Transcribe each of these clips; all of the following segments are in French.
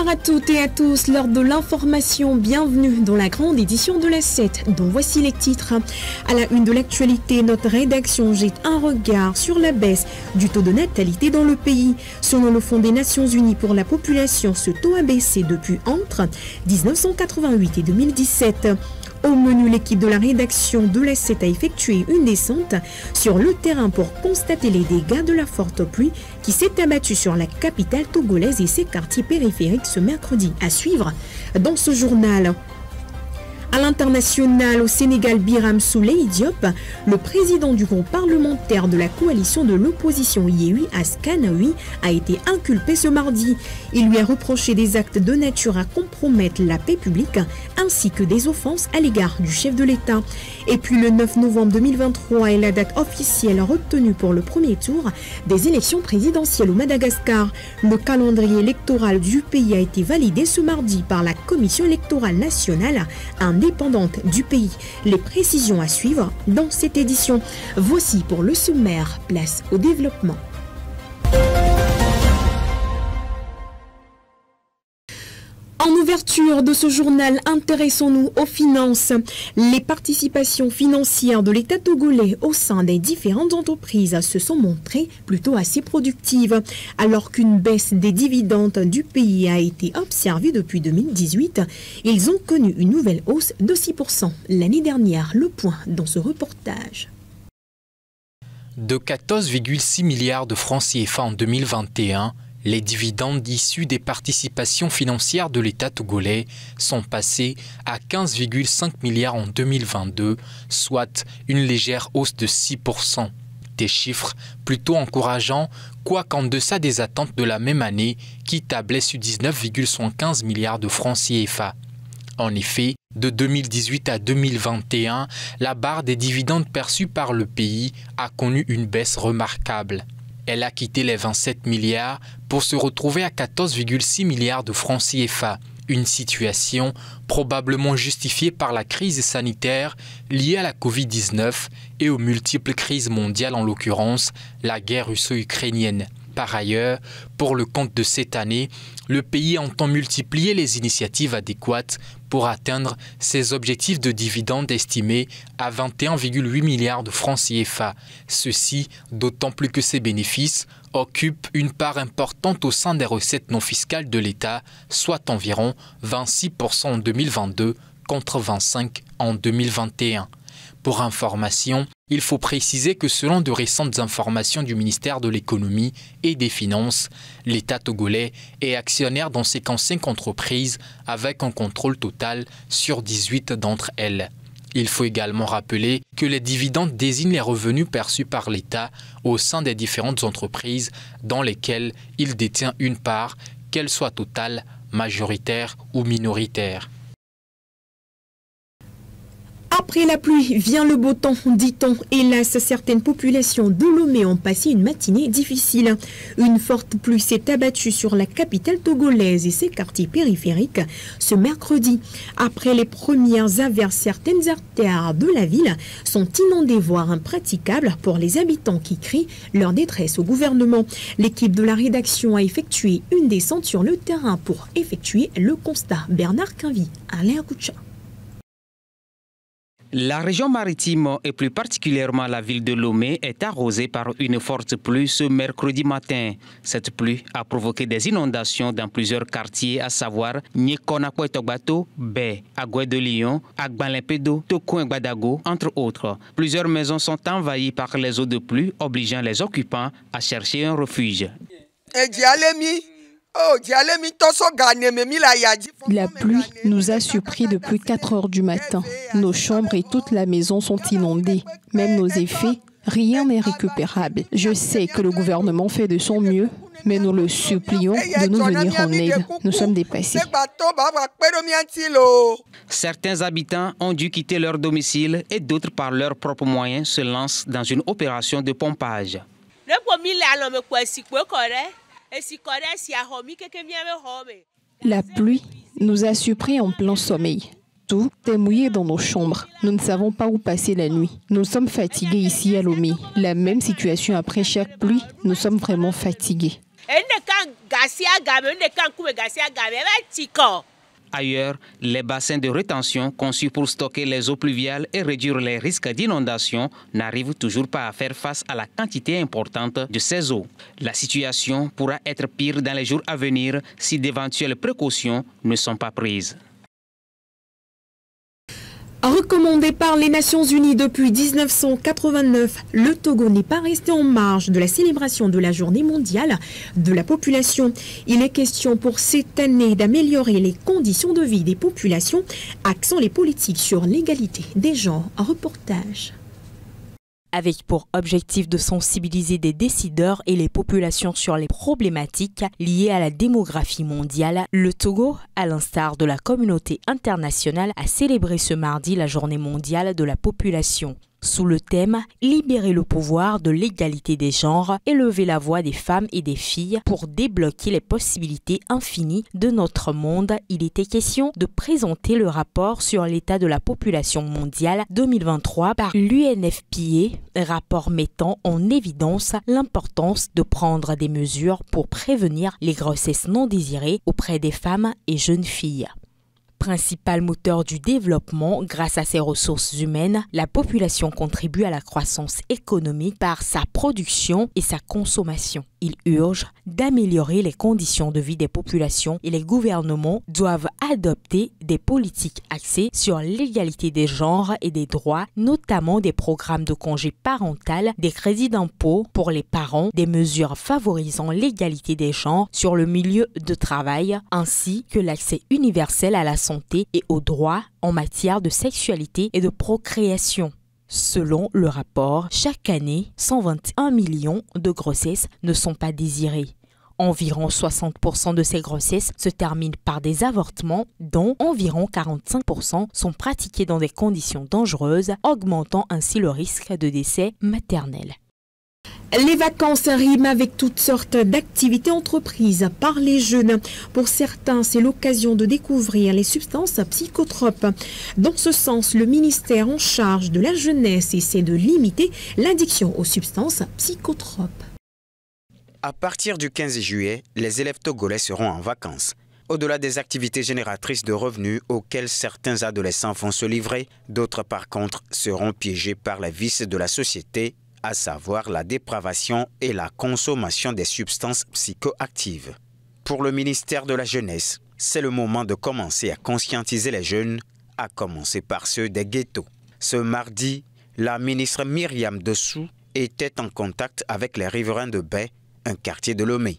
Bonsoir à toutes et à tous, l'heure de l'information, bienvenue dans la grande édition de la 7, dont voici les titres. À la une de l'actualité, notre rédaction jette un regard sur la baisse du taux de natalité dans le pays. Selon le Fonds des Nations Unies pour la population, ce taux a baissé depuis entre 1988 et 2017. Au menu, l'équipe de la rédaction de la 7 a effectué une descente sur le terrain pour constater les dégâts de la forte pluie qui s'est abattue sur la capitale togolaise et ses quartiers périphériques ce mercredi. À suivre dans ce journal. À l'international, au Sénégal, Biram Souleye Diop, le président du groupe parlementaire de la coalition de l'opposition Yewwi Askan-Wi, a été inculpé ce mardi. Il lui a reproché des actes de nature à compromettre la paix publique ainsi que des offenses à l'égard du chef de l'État. Et puis le 9 novembre 2023 est la date officielle retenue pour le premier tour des élections présidentielles au Madagascar. Le calendrier électoral du pays a été validé ce mardi par la Commission électorale nationale indépendante du pays. Les précisions à suivre dans cette édition. Voici pour le sommaire, place au développement. En ouverture de ce journal, intéressons-nous aux finances. Les participations financières de l'État togolais au sein des différentes entreprises se sont montrées plutôt assez productives, alors qu'une baisse des dividendes du pays a été observée depuis 2018. Ils ont connu une nouvelle hausse de 6% l'année dernière. Le point dans ce reportage. De 14,6 milliards de francs CFA en 2021, les dividendes issus des participations financières de l'État togolais sont passés à 15,5 milliards en 2022, soit une légère hausse de 6%. Des chiffres plutôt encourageants, quoiqu'en deçà des attentes de la même année qui tablaient sur 19,75 milliards de francs CFA. En effet, de 2018 à 2021, la barre des dividendes perçus par le pays a connu une baisse remarquable. Elle a quitté les 27 milliards pour se retrouver à 14,6 milliards de francs CFA. Une situation probablement justifiée par la crise sanitaire liée à la Covid-19 et aux multiples crises mondiales, en l'occurrence la guerre russo-ukrainienne. Par ailleurs, pour le compte de cette année, le pays entend multiplier les initiatives adéquates pour atteindre ses objectifs de dividendes estimés à 21,8 milliards de francs CFA. Ceci d'autant plus que ces bénéfices occupent une part importante au sein des recettes non fiscales de l'État, soit environ 26% en 2022 contre 25% en 2021. Pour information, il faut préciser que selon de récentes informations du ministère de l'Économie et des Finances, l'État togolais est actionnaire dans 55 entreprises avec un contrôle total sur 18 d'entre elles. Il faut également rappeler que les dividendes désignent les revenus perçus par l'État au sein des différentes entreprises dans lesquelles il détient une part, qu'elle soit totale, majoritaire ou minoritaire. Après la pluie vient le beau temps, dit-on. Hélas, certaines populations de Lomé ont passé une matinée difficile. Une forte pluie s'est abattue sur la capitale togolaise et ses quartiers périphériques ce mercredi. Après les premières averses, certaines artères de la ville sont inondées, voire impraticables pour les habitants qui crient leur détresse au gouvernement. L'équipe de la rédaction a effectué une descente sur le terrain pour effectuer le constat. Bernard Quinvy, Alain Akoucha. La région maritime et plus particulièrement la ville de Lomé est arrosée par une forte pluie ce mercredi matin. Cette pluie a provoqué des inondations dans plusieurs quartiers, à savoir Nyekonakwe-Togbato, Bé, Agoué de Lyon, Agbalimpedo, Tokouin-Gbadago, entre autres. Plusieurs maisons sont envahies par les eaux de pluie, obligeant les occupants à chercher un refuge. La pluie nous a surpris depuis 4 heures du matin. Nos chambres et toute la maison sont inondées. Même nos effets, rien n'est récupérable. Je sais que le gouvernement fait de son mieux, mais nous le supplions de nous venir en aide. Nous sommes dépassés. Certains habitants ont dû quitter leur domicile et d'autres, par leurs propres moyens, se lancent dans une opération de pompage. La pluie nous a surpris en plein sommeil. Tout est mouillé dans nos chambres. Nous ne savons pas où passer la nuit. Nous sommes fatigués ici à Lomé. La même situation après chaque pluie, nous sommes vraiment fatigués. Ailleurs, les bassins de rétention conçus pour stocker les eaux pluviales et réduire les risques d'inondation n'arrivent toujours pas à faire face à la quantité importante de ces eaux. La situation pourra être pire dans les jours à venir si d'éventuelles précautions ne sont pas prises. Recommandé par les Nations Unies depuis 1989, le Togo n'est pas resté en marge de la célébration de la Journée mondiale de la population. Il est question pour cette année d'améliorer les conditions de vie des populations, axant les politiques sur l'égalité des genres. Un reportage. Avec pour objectif de sensibiliser des décideurs et les populations sur les problématiques liées à la démographie mondiale, le Togo, à l'instar de la communauté internationale, a célébré ce mardi la Journée mondiale de la population. Sous le thème « Libérer le pouvoir de l'égalité des genres, élever la voix des femmes et des filles pour débloquer les possibilités infinies de notre monde », il était question de présenter le rapport sur l'état de la population mondiale 2023 par l'UNFPA, rapport mettant en évidence l'importance de prendre des mesures pour prévenir les grossesses non désirées auprès des femmes et jeunes filles. Principal moteur du développement, grâce à ses ressources humaines, la population contribue à la croissance économique par sa production et sa consommation. Il urge d'améliorer les conditions de vie des populations et les gouvernements doivent adopter des politiques axées sur l'égalité des genres et des droits, notamment des programmes de congé parental, des crédits d'impôt pour les parents, des mesures favorisant l'égalité des genres sur le milieu de travail, ainsi que l'accès universel à la santé et aux droits en matière de sexualité et de procréation. Selon le rapport, chaque année, 121 millions de grossesses ne sont pas désirées. Environ 60% de ces grossesses se terminent par des avortements, dont environ 45% sont pratiqués dans des conditions dangereuses, augmentant ainsi le risque de décès maternel. Les vacances riment avec toutes sortes d'activités entreprises par les jeunes. Pour certains, c'est l'occasion de découvrir les substances psychotropes. Dans ce sens, le ministère en charge de la jeunesse essaie de limiter l'addiction aux substances psychotropes. À partir du 15 juillet, les élèves togolais seront en vacances. Au-delà des activités génératrices de revenus auxquelles certains adolescents vont se livrer, d'autres par contre seront piégés par les vices de la société, à savoir la dépravation et la consommation des substances psychoactives. Pour le ministère de la Jeunesse, c'est le moment de commencer à conscientiser les jeunes, à commencer par ceux des ghettos. Ce mardi, la ministre Myriam Dessou était en contact avec les riverains de Baie, un quartier de Lomé.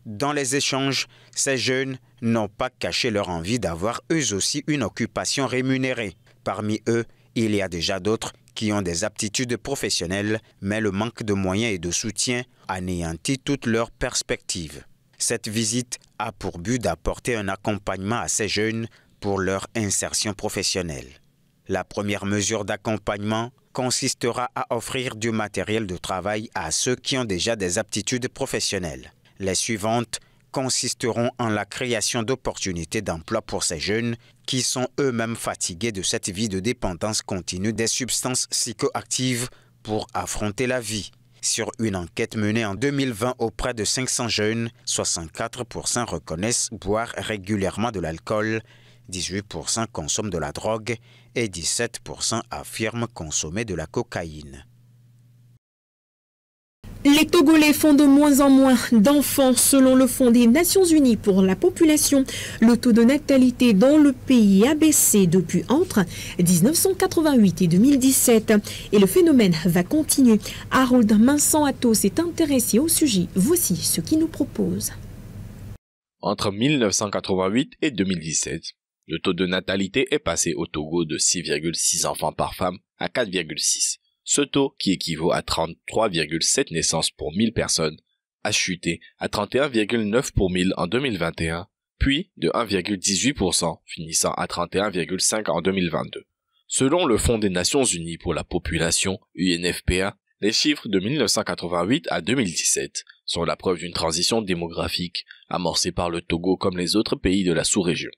Dans les échanges, ces jeunes n'ont pas caché leur envie d'avoir eux aussi une occupation rémunérée. Parmi eux, il y a déjà d'autres qui ont des aptitudes professionnelles, mais le manque de moyens et de soutien anéantit toutes leurs perspectives. Cette visite a pour but d'apporter un accompagnement à ces jeunes pour leur insertion professionnelle. La première mesure d'accompagnement consistera à offrir du matériel de travail à ceux qui ont déjà des aptitudes professionnelles. Les suivantes consisteront en la création d'opportunités d'emploi pour ces jeunes qui sont eux-mêmes fatigués de cette vie de dépendance continue des substances psychoactives pour affronter la vie. Sur une enquête menée en 2020 auprès de 500 jeunes, 64% reconnaissent boire régulièrement de l'alcool, 18% consomment de la drogue et 17% affirment consommer de la cocaïne. Les Togolais font de moins en moins d'enfants. Selon le Fonds des Nations Unies pour la population, le taux de natalité dans le pays a baissé depuis entre 1988 et 2017. Et le phénomène va continuer. Harold Mansan-Ato s'est intéressé au sujet. Voici ce qu'il nous propose. Entre 1988 et 2017, le taux de natalité est passé au Togo de 6,6 enfants par femme à 4,6. Ce taux, qui équivaut à 33,7 naissances pour 1000 personnes, a chuté à 31,9 pour 1000 en 2021, puis de 1,18%, finissant à 31,5 en 2022. Selon le Fonds des Nations Unies pour la population, UNFPA, les chiffres de 1988 à 2017 sont la preuve d'une transition démographique amorcée par le Togo comme les autres pays de la sous-région.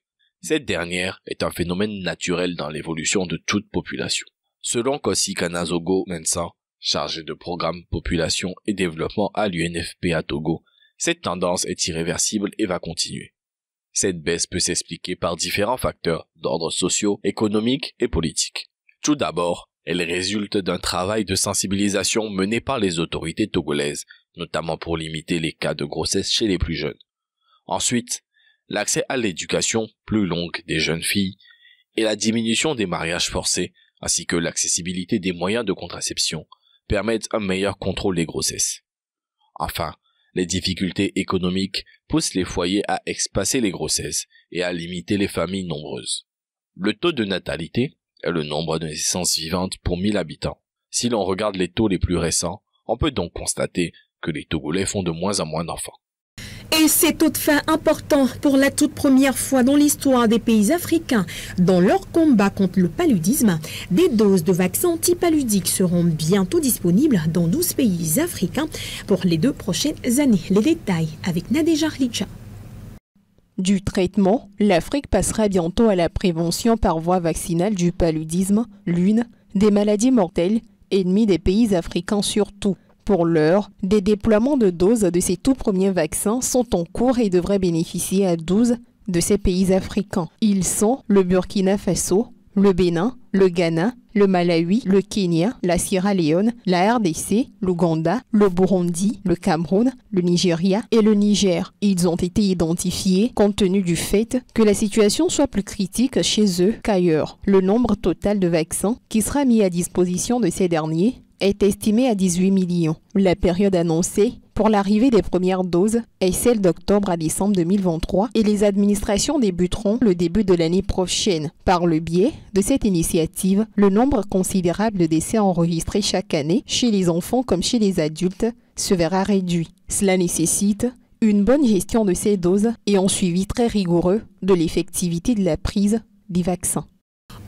Cette dernière est un phénomène naturel dans l'évolution de toute population. Selon Kosi Kanazogo Mensa, chargé de programme population et développement à l'UNFPA Togo, Cette tendance est irréversible et va continuer. Cette baisse peut s'expliquer par différents facteurs d'ordre socio, économique et politique. Tout d'abord, elle résulte d'un travail de sensibilisation mené par les autorités togolaises, notamment pour limiter les cas de grossesse chez les plus jeunes. Ensuite, l'accès à l'éducation plus longue des jeunes filles et la diminution des mariages forcés, ainsi que l'accessibilité des moyens de contraception, permettent un meilleur contrôle des grossesses. Enfin, les difficultés économiques poussent les foyers à espacer les grossesses et à limiter les familles nombreuses. Le taux de natalité est le nombre de naissances vivantes pour 1000 habitants. Si l'on regarde les taux les plus récents, on peut donc constater que les Togolais font de moins en moins d'enfants. Et c'est taux de fin important pour la toute première fois dans l'histoire des pays africains. Dans leur combat contre le paludisme, des doses de vaccins antipaludiques seront bientôt disponibles dans 12 pays africains pour les 2 prochaines années. Les détails avec Nadéja Richa. Du traitement, l'Afrique passera bientôt à la prévention par voie vaccinale du paludisme, l'une des maladies mortelles ennemies des pays africains surtout. Pour l'heure, des déploiements de doses de ces tout premiers vaccins sont en cours et devraient bénéficier à 12 de ces pays africains. Ils sont le Burkina Faso, le Bénin, le Ghana, le Malawi, le Kenya, la Sierra Leone, la RDC, l'Ouganda, le Burundi, le Cameroun, le Nigeria et le Niger. Ils ont été identifiés compte tenu du fait que la situation soit plus critique chez eux qu'ailleurs. Le nombre total de vaccins qui sera mis à disposition de ces derniers est estimé à 18 millions. La période annoncée pour l'arrivée des premières doses est celle d'octobre à décembre 2023 et les administrations débuteront le début de l'année prochaine. Par le biais de cette initiative, le nombre considérable de décès enregistrés chaque année chez les enfants comme chez les adultes se verra réduit. Cela nécessite une bonne gestion de ces doses et un suivi très rigoureux de l'effectivité de la prise des vaccins.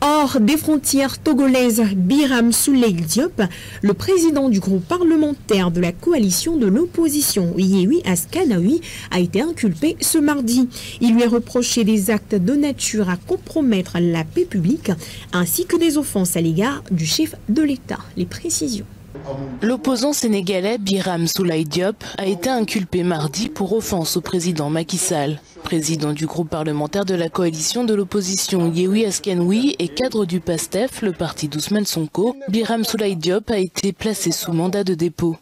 Hors des frontières togolaises, Birame Souleye Diop, le président du groupe parlementaire de la coalition de l'opposition Yewwi Askanawi, a été inculpé ce mardi. Il lui est reproché des actes de nature à compromettre la paix publique ainsi que des offenses à l'égard du chef de l'État. Les précisions. L'opposant sénégalais Birame Souleye Diop a été inculpé mardi pour offense au président Macky Sall. Président du groupe parlementaire de la coalition de l'opposition Yewwi Askanawi et cadre du PASTEF, le parti d'Ousmane Sonko, Birame Souleye Diop a été placé sous mandat de dépôt.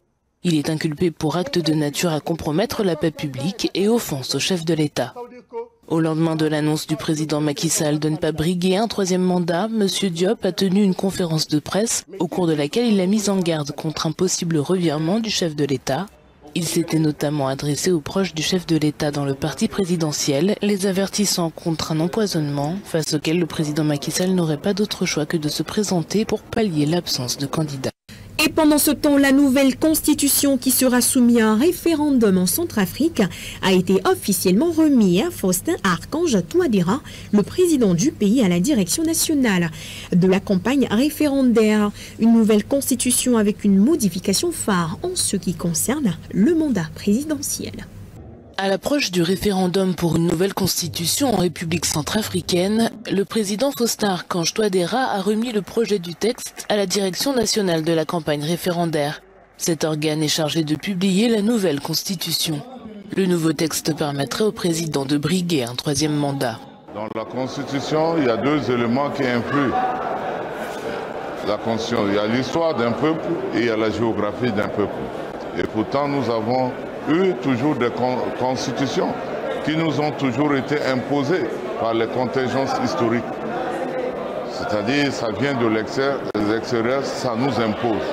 Il est inculpé pour acte de nature à compromettre la paix publique et offense au chef de l'État. Au lendemain de l'annonce du président Macky Sall de ne pas briguer un 3e mandat, M. Diop a tenu une conférence de presse au cours de laquelle il a mis en garde contre un possible revirement du chef de l'État. Il s'était notamment adressé aux proches du chef de l'État dans le parti présidentiel, les avertissant contre un empoisonnement face auquel le président Macky Sall n'aurait pas d'autre choix que de se présenter pour pallier l'absence de candidat. Et pendant ce temps, la nouvelle constitution qui sera soumise à un référendum en Centrafrique a été officiellement remise à Faustin Archange Touadéra, le président du pays, à la direction nationale de la campagne référendaire. Une nouvelle constitution avec une modification phare en ce qui concerne le mandat présidentiel. À l'approche du référendum pour une nouvelle constitution en République centrafricaine, le président Faustin Archange Touadéra a remis le projet du texte à la direction nationale de la campagne référendaire. Cet organe est chargé de publier la nouvelle constitution. Le nouveau texte permettrait au président de briguer un 3e mandat. Dans la constitution, il y a 2 éléments qui influent. La constitution, il y a l'histoire d'un peuple et il y a la géographie d'un peuple. Et pourtant, nous avons eu toujours des constitutions qui nous ont toujours été imposées par les contingences historiques. C'est-à-dire, ça vient de l'extérieur, ça nous impose,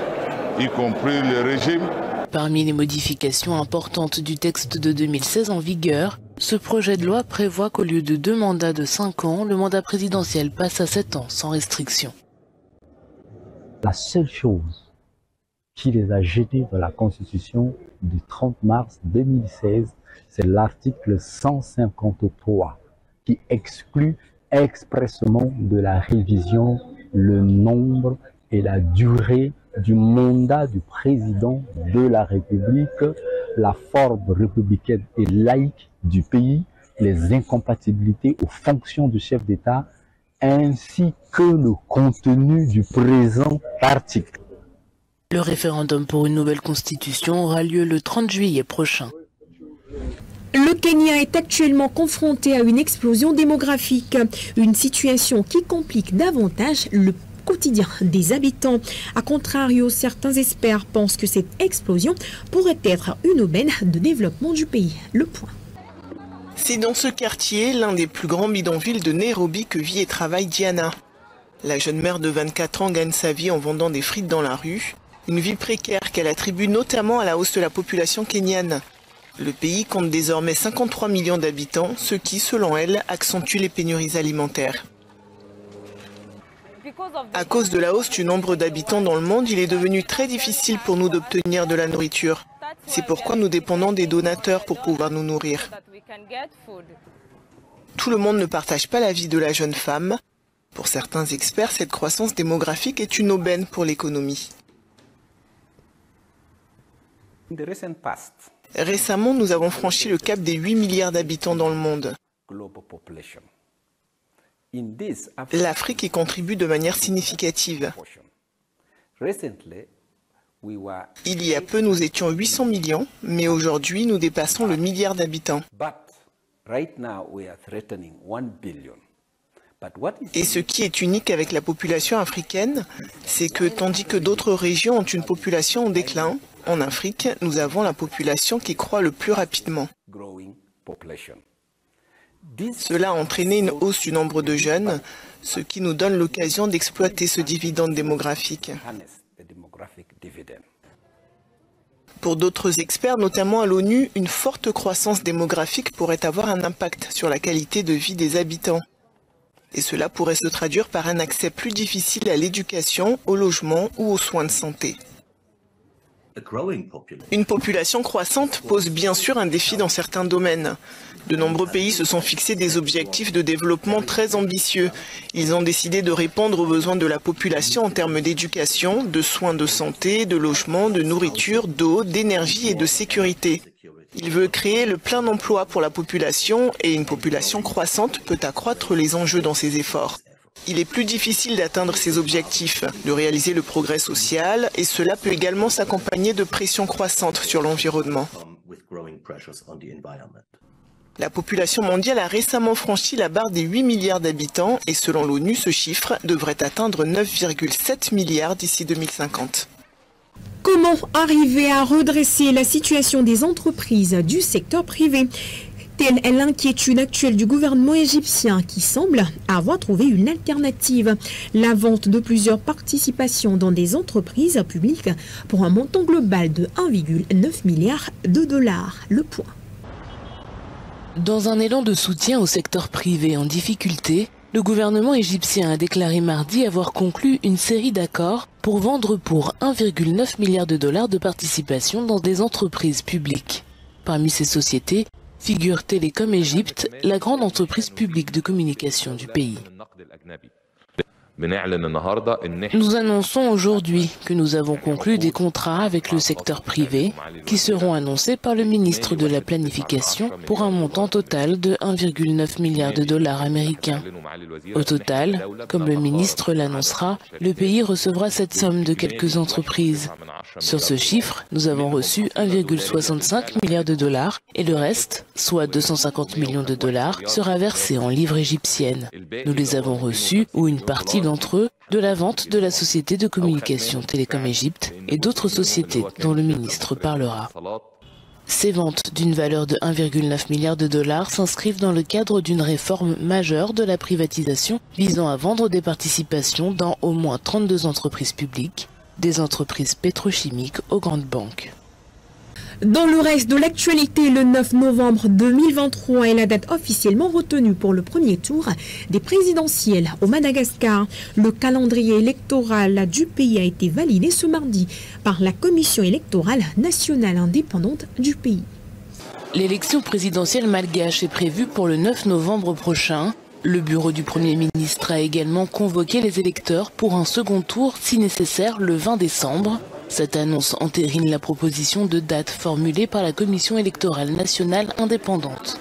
y compris les régimes. Parmi les modifications importantes du texte de 2016 en vigueur, ce projet de loi prévoit qu'au lieu de 2 mandats de 5 ans, le mandat présidentiel passe à 7 ans sans restriction. La seule chose qui les a jetés dans la Constitution du 30 mars 2016, c'est l'article 153 qui exclut expressément de la révision le nombre et la durée du mandat du président de la République, la forme républicaine et laïque du pays, les incompatibilités aux fonctions du chef d'État, ainsi que le contenu du présent article. Le référendum pour une nouvelle constitution aura lieu le 30 juillet prochain. Le Kenya est actuellement confronté à une explosion démographique, une situation qui complique davantage le quotidien des habitants. A contrario, certains experts pensent que cette explosion pourrait être une aubaine de développement du pays. Le point. C'est dans ce quartier, l'un des plus grands bidonvilles de Nairobi, que vit et travaille Diana. La jeune mère de 24 ans gagne sa vie en vendant des frites dans la rue. Une vie précaire qu'elle attribue notamment à la hausse de la population kenyane. Le pays compte désormais 53 millions d'habitants, ce qui, selon elle, accentue les pénuries alimentaires. À cause de la hausse du nombre d'habitants dans le monde, il est devenu très difficile pour nous d'obtenir de la nourriture. C'est pourquoi nous dépendons des donateurs pour pouvoir nous nourrir. Tout le monde ne partage pas l'avis de la jeune femme. Pour certains experts, cette croissance démographique est une aubaine pour l'économie. Récemment, nous avons franchi le cap des 8 milliards d'habitants dans le monde. L'Afrique y contribue de manière significative. Il y a peu, nous étions 800 millions, mais aujourd'hui, nous dépassons le milliard d'habitants. Et ce qui est unique avec la population africaine, c'est que tandis que d'autres régions ont une population en déclin, en Afrique, nous avons la population qui croît le plus rapidement. Cela a entraîné une hausse du nombre de jeunes, ce qui nous donne l'occasion d'exploiter ce dividende démographique. Pour d'autres experts, notamment à l'ONU, une forte croissance démographique pourrait avoir un impact sur la qualité de vie des habitants. Et cela pourrait se traduire par un accès plus difficile à l'éducation, au logement ou aux soins de santé. Une population croissante pose bien sûr un défi dans certains domaines. De nombreux pays se sont fixés des objectifs de développement très ambitieux. Ils ont décidé de répondre aux besoins de la population en termes d'éducation, de soins de santé, de logement, de nourriture, d'eau, d'énergie et de sécurité. Ils veulent créer le plein emploi pour la population et une population croissante peut accroître les enjeux dans ces efforts. Il est plus difficile d'atteindre ces objectifs, de réaliser le progrès social, et cela peut également s'accompagner de pressions croissantes sur l'environnement. La population mondiale a récemment franchi la barre des 8 milliards d'habitants et selon l'ONU, ce chiffre devrait atteindre 9,7 milliards d'ici 2050. Comment arriver à redresser la situation des entreprises du secteur privé ? Telle est l'inquiétude actuelle du gouvernement égyptien qui semble avoir trouvé une alternative. La vente de plusieurs participations dans des entreprises publiques pour un montant global de 1,9 milliard de dollars. Le point. Dans un élan de soutien au secteur privé en difficulté, le gouvernement égyptien a déclaré mardi avoir conclu une série d'accords pour vendre pour 1,9 milliard de dollars de participations dans des entreprises publiques. Parmi ces sociétés, figure Télécom Égypte, la grande entreprise publique de communication du pays. Nous annonçons aujourd'hui que nous avons conclu des contrats avec le secteur privé qui seront annoncés par le ministre de la Planification pour un montant total de 1,9 milliard de dollars américains. Au total, comme le ministre l'annoncera, le pays recevra cette somme de quelques entreprises. Sur ce chiffre, nous avons reçu 1,65 milliard de dollars et le reste, soit 250 millions de dollars, sera versé en livres égyptiennes. Nous les avons reçus, ou une partie d'entre eux, de la vente de la société de communication Télécom Égypte et d'autres sociétés dont le ministre parlera. Ces ventes d'une valeur de 1,9 milliard de dollars s'inscrivent dans le cadre d'une réforme majeure de la privatisation visant à vendre des participations dans au moins 32 entreprises publiques, des entreprises pétrochimiques aux grandes banques. Dans le reste de l'actualité, le 9 novembre 2023 est la date officiellement retenue pour le premier tour des présidentielles au Madagascar. Le calendrier électoral du pays a été validé ce mardi par la Commission électorale nationale indépendante du pays. L'élection présidentielle malgache est prévue pour le 9 novembre prochain. Le bureau du Premier ministre a également convoqué les électeurs pour un second tour, si nécessaire, le 20 décembre. Cette annonce entérine la proposition de date formulée par la Commission électorale nationale indépendante.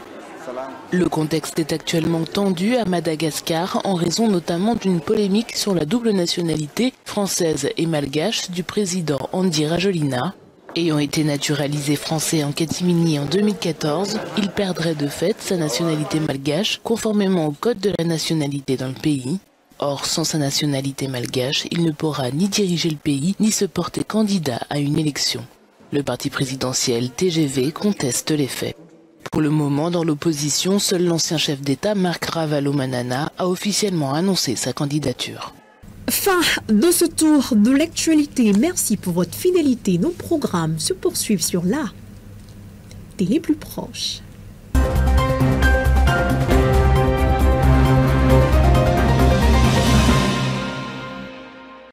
Le contexte est actuellement tendu à Madagascar en raison notamment d'une polémique sur la double nationalité française et malgache du président Andy Rajolina. Ayant été naturalisé français en catimini en 2014, il perdrait de fait sa nationalité malgache conformément au code de la nationalité dans le pays. Or, sans sa nationalité malgache, il ne pourra ni diriger le pays, ni se porter candidat à une élection. Le parti présidentiel TGV conteste les faits. Pour le moment, dans l'opposition, seul l'ancien chef d'État Marc Ravalomanana a officiellement annoncé sa candidature. Fin de ce tour de l'actualité. Merci pour votre fidélité. Nos programmes se poursuivent sur la télé plus proche.